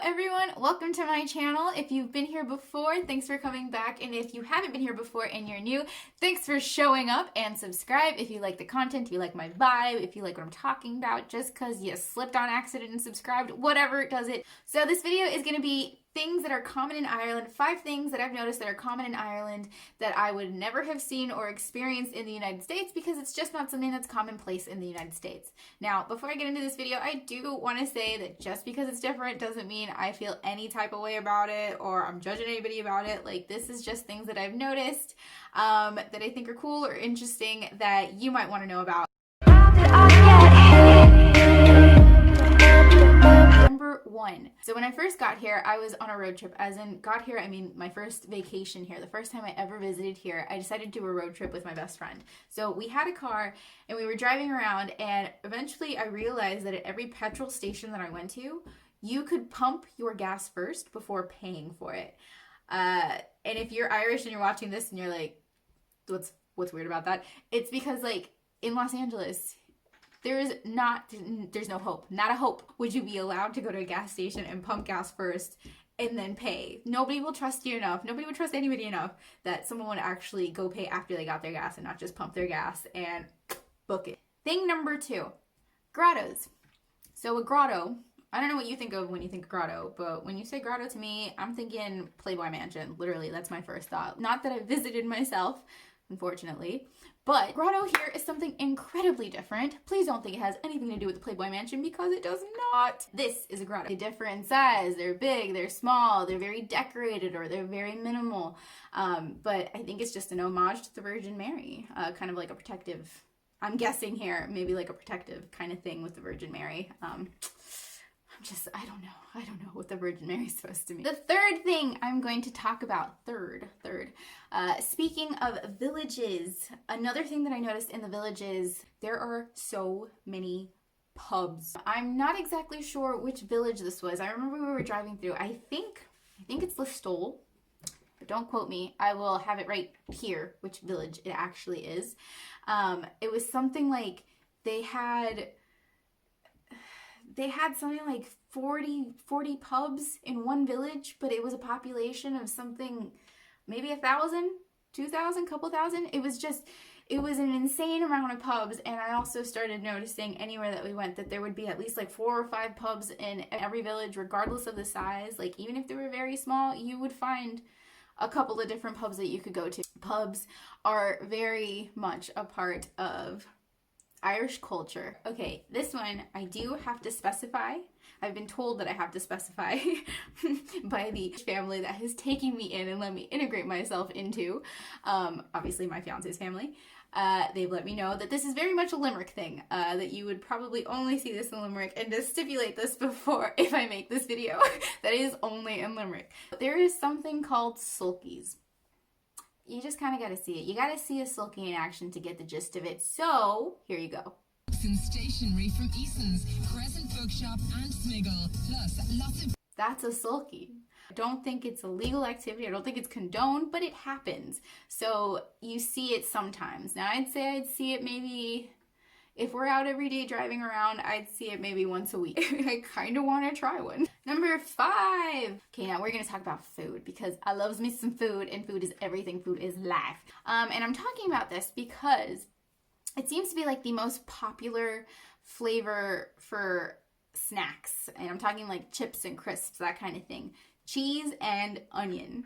everyone, welcome to my channel. If you've been here before, thanks for coming back, and if you haven't been here before and you're new, thanks for showing up, and subscribe if you like the content, if you like my vibe, if you like what I'm talking about, just because you slipped on accident and subscribed, whatever does it. So this video is going to be things that are common in Ireland, 5 things that I've noticed that are common in Ireland that I would never have seen or experienced in the United States because it's just not something that's commonplace in the United States. Now, before I get into this video, I do want to say that just because it's different doesn't mean I feel any type of way about it or I'm judging anybody about it. Like, this is just things that I've noticed that I think are cool or interesting that you might want to know about. Number 1. So when I first got here, I was on a road trip. As in, got here, I mean my first vacation here. The first time I ever visited here, I decided to do a road trip with my best friend. So we had a car and we were driving around, and eventually I realized that at every petrol station that I went to, you could pump your gas first before paying for it. And if you're Irish and you're watching this and you're like, what's weird about that? It's because, like, in Los Angeles, there's no hope, not a hope would you be allowed to go to a gas station and pump gas first and then pay. Nobody will trust you enough. Nobody would trust anybody enough that someone would actually go pay after they got their gas and not just pump their gas and book it. Thing number 2, grottos. So a grotto, I don't know what you think of when you think grotto, but when you say grotto to me, I'm thinking Playboy Mansion. Literally, that's my first thought. Not that I've visited myself, unfortunately, but grotto here is something incredibly different. Please don't think it has anything to do with the Playboy Mansion, because it does not. This is a grotto. They're different size, they're big, they're small, they're very decorated, or they're very minimal. But I think it's just an homage to the Virgin Mary, kind of like a protective, I'm guessing here, maybe like a protective kind of thing with the Virgin Mary. I don't know what the Virgin Mary is supposed to mean. The third thing I'm going to talk about, speaking of villages, another thing that I noticed in the villages, there are so many pubs. I'm not exactly sure which village this was. I remember we were driving through, I think it's Listowel, but don't quote me. I will have it right here, which village it actually is. It was something like they had something like 40 pubs in one village, but it was a population of something, maybe 1,000, 2,000, couple thousand. It was an insane amount of pubs. And I also started noticing anywhere that we went that there would be at least like 4 or 5 pubs in every village, regardless of the size. Like, even if they were very small, you would find a couple of different pubs that you could go to. Pubs are very much a part of Irish culture. Okay, this one I do have to specify. I've been told that I have to specify by the family that has taken me in and let me integrate myself into, obviously my fiance's family. They've let me know that this is very much a Limerick thing, that you would probably only see this in Limerick, and to stipulate this before, if I make this video, that is only in Limerick. There is something called sulkies. You just kind of got to see it. You got to see a sulky in action to get the gist of it. So, here you go. Stationery from Eason's, Crescent Bookshop and Smiggle, plus lots of... That's a sulky. I don't think it's a legal activity. I don't think it's condoned, but it happens. So, you see it sometimes. Now, I'd say I'd see it maybe... If we're out every day driving around, I'd see it maybe once a week. I kind of want to try one. Number 5. Okay, now we're going to talk about food, because I loves me some food, and food is everything. Food is life. And I'm talking about this because it seems to be like the most popular flavor for snacks. And I'm talking like chips and crisps, that kind of thing. Cheese and onion.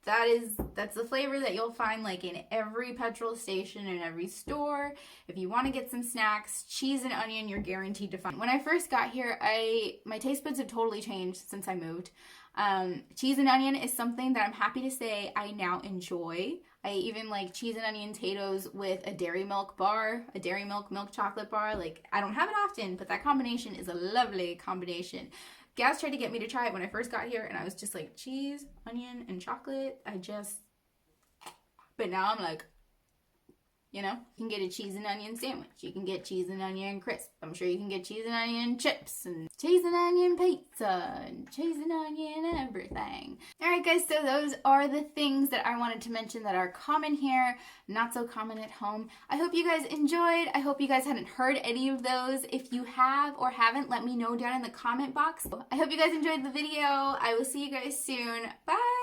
That's the flavor that you'll find like in every petrol station and every store. If you want to get some snacks, cheese and onion, you're guaranteed to find. When I first got here, my taste buds have totally changed since I moved. Cheese and onion is something that I'm happy to say I now enjoy. I even like cheese and onion potatoes with a dairy milk bar, a dairy milk chocolate bar. Like, I don't have it often, but that combination is a lovely combination. Gaz tried to get me to try it when I first got here, and I was just like, cheese, onion, and chocolate. But now I'm like, You know, you can get a cheese and onion sandwich. You can get cheese and onion crisp. I'm sure you can get cheese and onion chips and cheese and onion pizza and cheese and onion everything. All right, guys, so those are the things that I wanted to mention that are common here, not so common at home. I hope you guys enjoyed. I hope you guys hadn't heard any of those. If you have or haven't, let me know down in the comment box. I hope you guys enjoyed the video. I will see you guys soon. Bye!